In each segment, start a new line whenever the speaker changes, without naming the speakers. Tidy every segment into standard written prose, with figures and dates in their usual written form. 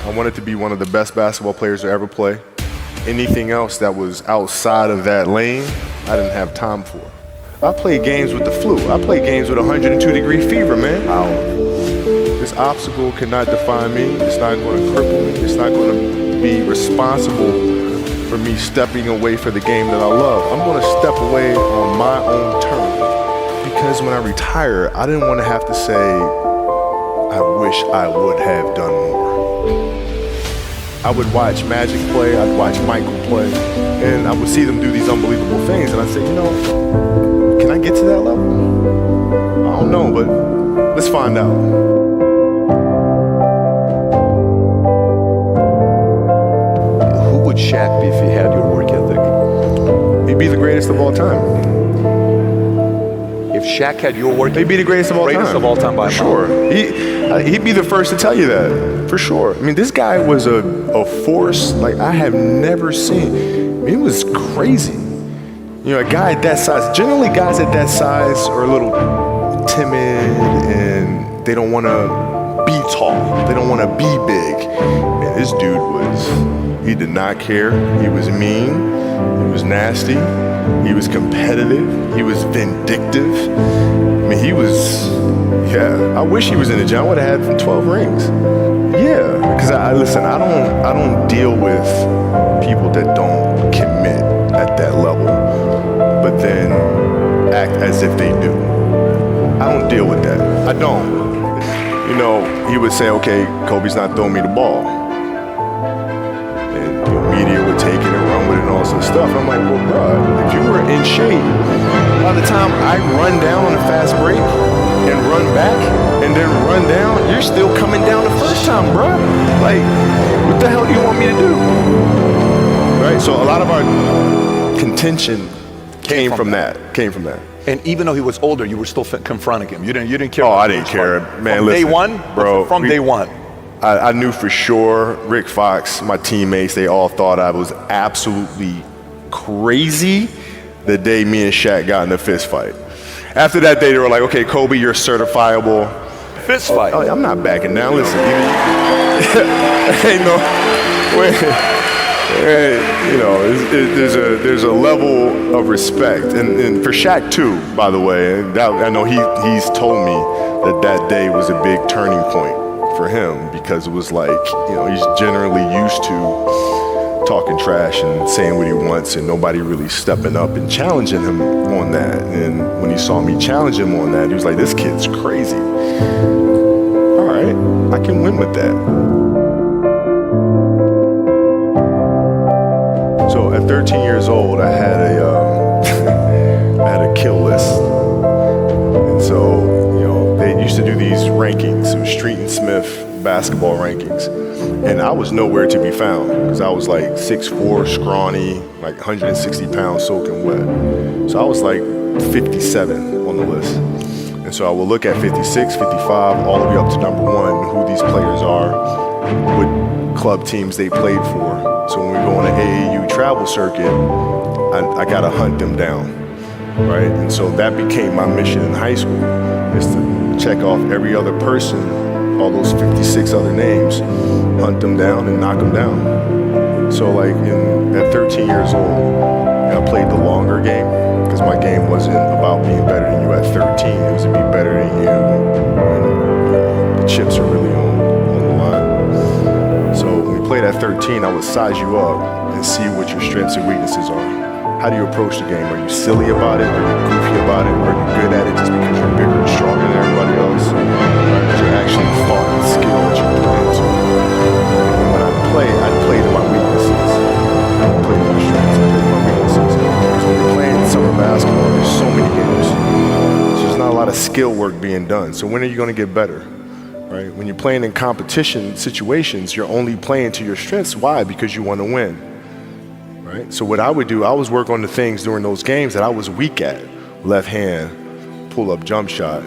I wanted to be one of the best basketball players to ever play. Anything else that was outside of that lane, I didn't have time for. I played games with the flu. I played games with 102-degree fever, man. This obstacle cannot define me. It's not going to cripple me. It's not going to be responsible for me stepping away for the game that I love. I'm going to step away on my own terms. Because when I retire, I didn't want to have to say, I wish I would have done more. I would watch Magic play, I'd watch Michael play, and I would see them do these unbelievable things, and I'd say, you know, can I get to that level? I don't know, but let's find out.
Who would Shaq be if he had your work ethic?
He'd be the greatest of all time.
If Shaq had your work ethic,
he'd be the greatest of all time.
Greatest of all time by a mile.
Sure. He'd be the first to tell you that, for sure. I mean, this guy was a force like I have never seen. I mean, it was crazy. You know, a guy at that size, generally guys at that size are a little timid and they don't want to be tall. They don't want to be big. And this dude he did not care. He was mean. He was nasty. He was competitive. He was vindictive. I mean, I wish he was in the gym. I would have had 12 rings. Yeah, because listen, I don't deal with people that don't commit at that level, but then act as if they do. I don't deal with that. I don't. You know, he would say, okay, Kobe's not throwing me the ball. And the media would take it and run with it and all sorts of stuff. I'm like, well, bro, if you were in shape, by the time I run down on a fast break and run back and then run down, you're still coming down the first time, bro. Like, what the hell do you want me to do? Right? So a lot of our contention came from that.
And even though he was older, you were still confronting him. You didn't care.
Oh, I didn't care, man.
From
listen,
day one,
bro.
From day one.
I knew for sure. Rick Fox, my teammates, they all thought I was absolutely crazy the day me and Shaq got in a fist fight. After that day, they were like, okay, Kobe, you're certifiable.
Fist fight.
Oh, I'm not backing down. Listen, ain't no way. You know, there's a level of respect, and for Shaq too, by the way. And I know he's told me that day was a big turning point for him because it was like, you know, he's generally used to talking trash and saying what he wants and nobody really stepping up and challenging him on that. And when he saw me challenge him on that, he was like, this kid's crazy. All right, I can win with that. So at 13 years old, I had a kill list. And so, you know, they used to do these rankings. It was Street and Smith basketball rankings. And I was nowhere to be found because I was like 6'4", scrawny, like 160 pounds soaking wet. So I was like 57 on the list. And so I will look at 56, 55, all the way up to number 1, who these players are, what club teams they played for. So when we go on an AAU travel circuit, I gotta hunt them down, right? And so that became my mission in high school, is to check off every other person, all those 56 other names, hunt them down and knock them down. So like at 13 years old, I played the longer game because my game wasn't about being better than you at 13. It was to be better than you when the chips are really on the line. So when we played at 13, I would size you up and see what your strengths and weaknesses are. How do you approach the game? Are you silly about it? Are you goofy about it? Are you good at it just because you're bigger and stronger than everybody else? Or you actually thought and skill that you put into it? And when I play to my weaknesses. I don't play to my strengths, I play to my weaknesses. Because when you're playing summer basketball, there's so many games. So there's not a lot of skill work being done. So when are you going to get better? Right? When you're playing in competition situations, you're only playing to your strengths. Why? Because you want to win. Right? So what I would do, I was work on the things during those games that I was weak at. Left hand, pull-up jump shot,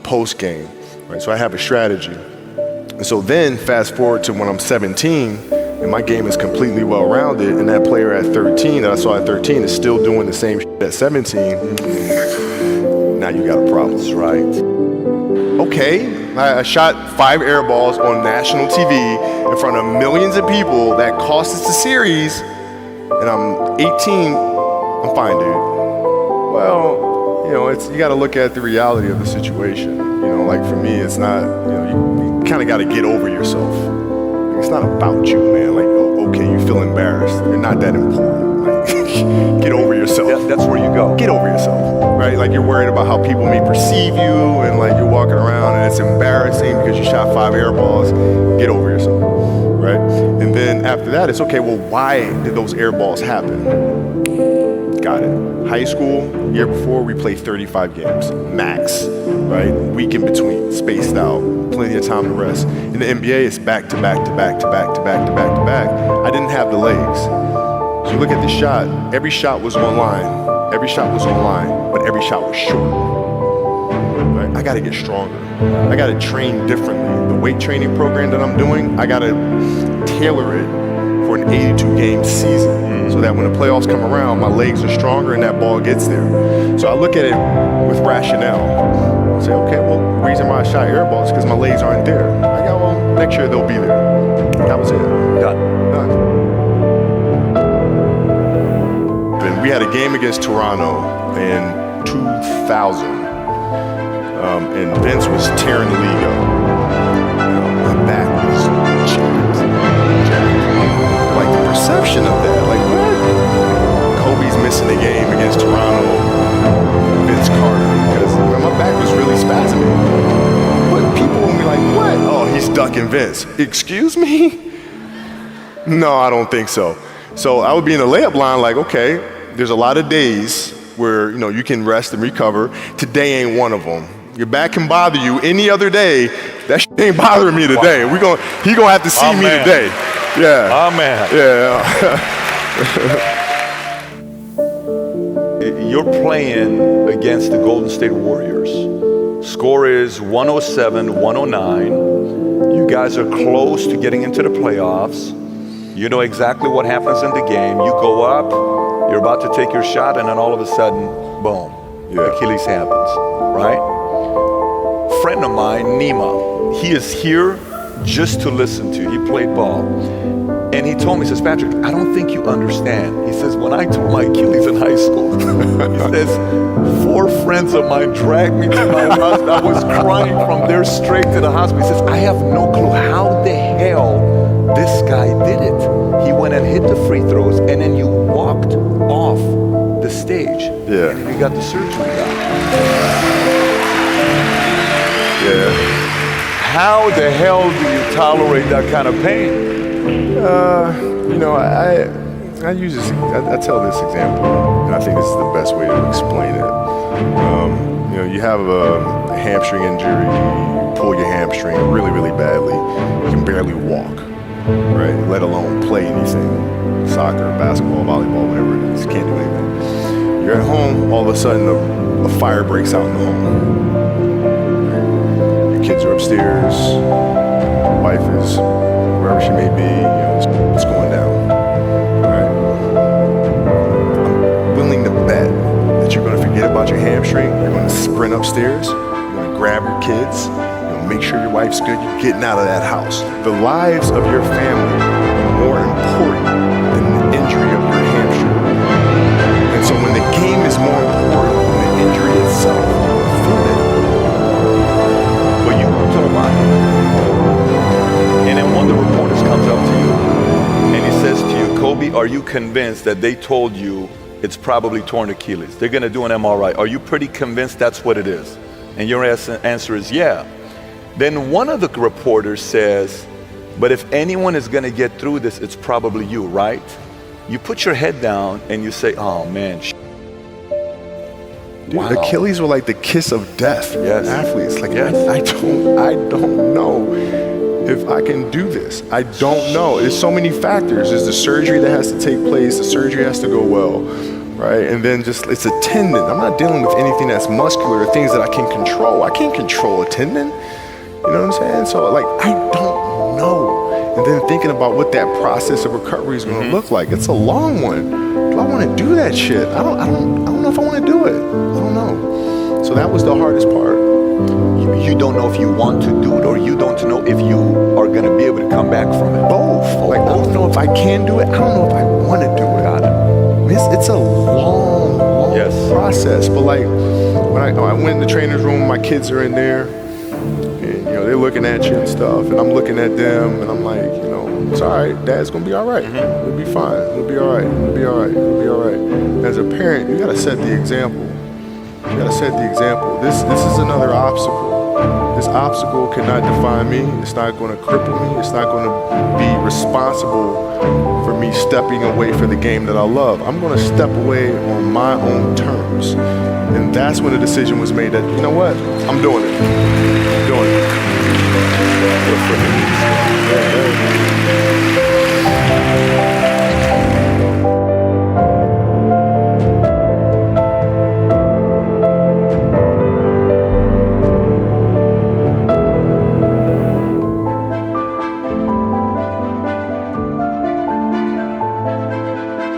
post game. Right? So I have a strategy. And so then fast forward to when I'm 17 and my game is completely well-rounded and that player at 13 that I saw at 13 is still doing the same shit at 17, now you got a problem.
That's right.
Okay, I shot 5 air balls on national TV in front of millions of people. That cost us the series, and I'm 18. I'm fine, dude. Well, you know, you got to look at the reality of the situation. You know, like for me, it's not. You know, you kind of got to get over yourself. It's not about you, man. Like, oh, okay, you feel embarrassed. You're not that important. Like, get over yourself.
That's where you go.
Get over yourself, right? Like you're worried about how people may perceive you, and like you're walking around and it's embarrassing because you shot 5 air balls. Get over yourself, right? And then after that, it's okay. Well, why did those air balls happen? Got it. High school, year before, we played 35 games, max, right? Week in between, spaced out, plenty of time to rest. In the NBA, it's back to back to back to back to back to back to back. I didn't have the legs. So you look at the shot, every shot was on line. Every shot was on line, but every shot was short. Right? I gotta get stronger. I gotta train differently. The weight training program that I'm doing, I gotta tailor it for an 82-game season so that when the playoffs come around, my legs are stronger and that ball gets there. So I look at it with rationale. Say, okay, well, the reason why I shot air balls is because my legs aren't there. I go, well, next year they'll be there. That was it. Done. And we had a game against Toronto in 2000, and Vince was tearing the league up. My back was jacked. Like the perception of that, like what? Kobe's missing the game against Toronto, Vince Carter, because my back was really spasming. But people will be like, what? Oh, he's ducking Vince. Excuse me? No, I don't think so. So I would be in the layup line like, okay, there's a lot of days where, you know, you can rest and recover. Today ain't one of them. Your back can bother you any other day. That shit ain't bothering me today. He gonna have to see me today. Yeah.
Oh, man.
Yeah.
You're playing against the Golden State Warriors. Score is 107-109. You guys are close to getting into the playoffs. You know exactly what happens in the game. You go up, you're about to take your shot, and then all of a sudden, boom, Achilles happens, right? Friend of mine, Nima, he is here just to listen to. He played ball. And he told me, he says, Patrick, I don't think you understand. He says, when I tore my Achilles in high school, he says, 4 friends of mine dragged me to my hospital. I was crying from there straight to the hospital. He says, I have no clue how the hell this guy did it. He went and hit the free throws, and then you walked off the stage.
Yeah.
And then you got the surgery done.
Yeah.
How the hell do you tolerate that kind of pain?
You know, I use this. I tell this example, and I think this is the best way to explain it. You know, you have a hamstring injury, you pull your hamstring really, really badly. You can barely walk, right? Let alone play anything, soccer, basketball, volleyball, whatever it is. You can't do anything. You're at home, all of a sudden a fire breaks out in the home. Your kids are upstairs, wife is wherever she may be, you know, it's going down. Right? I'm willing to bet that you're going to forget about your hamstring. You're going to sprint upstairs. You're going to grab your kids. You're going to make sure your wife's good. You're getting out of that house. The lives of your family are more important than the injury of your hamstring. And so when the game is more important than the injury itself, you feel it.
But you go to the body. And then one of the reporters comes up to you and he says to you, Kobe, are you convinced that they told you it's probably torn Achilles? They're going to do an MRI. Are you pretty convinced that's what it is? And your answer is yeah. Then one of the reporters says, but if anyone is going to get through this, it's probably you, right? You put your head down and you say, oh man.
Dude, wow. Achilles were like the kiss of death for athletes. Like,
yes.
I don't know if I can do this. I don't know. There's so many factors. There's the surgery that has to take place. The surgery has to go well, right? And then just, it's a tendon. I'm not dealing with anything that's muscular or things that I can control. I can't control a tendon. You know what I'm saying? So like, I don't know. And then thinking about what that process of recovery is going to look like. It's a long one. Do I want to do that shit? I don't know if I want to do it. I don't know. So that was the hardest part.
you don't know if you want to do it, or you don't know if you are going to be able to come back from it?
Both. Like, I don't know if I can do it. I don't know if I want to do it.
Got it.
I mean, it's a long
Yes.
process. But like, when I went in the trainer's room, my kids are in there, and they're looking at you and stuff, and I'm looking at them, and I'm like, it's all right. Dad's gonna be all right. It'll be fine. It'll be all right. It'll be all right. It'll be all right. As a parent, you gotta set the example. You gotta set the example. This is another obstacle. This obstacle cannot define me. It's not going to cripple me. It's not going to be responsible for me stepping away from the game that I love. I'm going to step away on my own terms. And that's when the decision was made that, you know what? I'm doing it. I'm doing it.
Good for you.